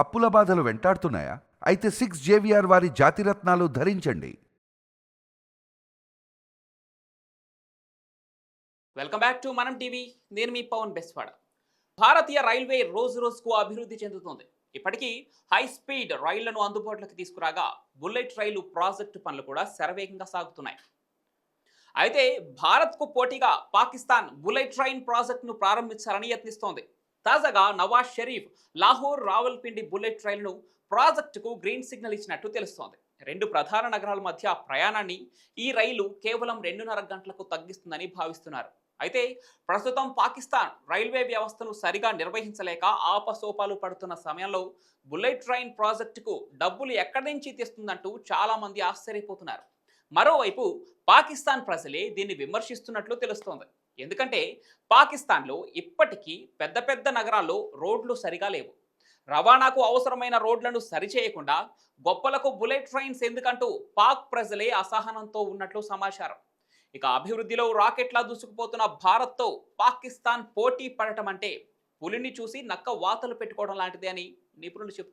అప్పుల బాధలు వెంటాడుతున్నాయా? అయితే 6 జేవిఆర్ వారి జాతిరత్నాలు ధరించండి. వెల్కమ్ బ్యాక్ టు మనం టీవీ. నేను మీ పవన్ బెస్వాడ. భారతీయ రైల్వే రోజు రోజుకు అభివృద్ధి చెందుతోంది. ఇప్పటికీ హై స్పీడ్ రైళ్లను అందుబాటులోకి తీసుకురాగా బుల్లెట్ రైలు ప్రాజెక్టు పనులు కూడా శరవేగంగా సాగుతున్నాయి. అయితే భారత్కు పోటీగా పాకిస్తాన్ బుల్లెట్ ట్రైన్ ప్రాజెక్టును ప్రారంభించాలని యత్నిస్తోంది. తాజాగా నవాజ్ షరీఫ్ లాహోర్ రావల్పిండి బుల్లెట్ రైలును ప్రాజెక్టుకు గ్రీన్ సిగ్నల్ ఇచ్చినట్టు తెలుస్తోంది. రెండు ప్రధాన నగరాల మధ్య ప్రయాణాన్ని ఈ రైలు కేవలం 2.5 గంటలకు తగ్గిస్తుందని భావిస్తున్నారు. అయితే ప్రస్తుతం పాకిస్తాన్ రైల్వే వ్యవస్థను సరిగా నిర్వహించలేక ఆపసోపాలు పడుతున్న సమయంలో బుల్లెట్ ట్రైన్ ప్రాజెక్టుకు డబ్బులు ఎక్కడి నుంచి తెస్తుందంటూ చాలా మంది ఆశ్చర్యపోతున్నారు. మరోవైపు పాకిస్తాన్ ప్రజలే దీన్ని విమర్శిస్తున్నట్లు తెలుస్తోంది. ఎందుకంటే పాకిస్తాన్లో ఇప్పటికీ పెద్ద పెద్ద నగరాల్లో రోడ్లు సరిగా లేవు. రవాణాకు అవసరమైన రోడ్లను సరిచేయకుండా గొప్పలకు బుల్లెట్ ట్రైన్స్ ఎందుకంటూ పాక్ ప్రజలే అసహనంతో ఉన్నట్లు సమాచారం. ఇక అభివృద్ధిలో రాకెట్లా దూసుకుపోతున్న భారత్తో పాకిస్తాన్ పోటీ పడటం అంటే పులిని చూసి నక్క వాతలు పెట్టుకోవడం లాంటిదే అని నిపుణులు చెబుతున్నారు.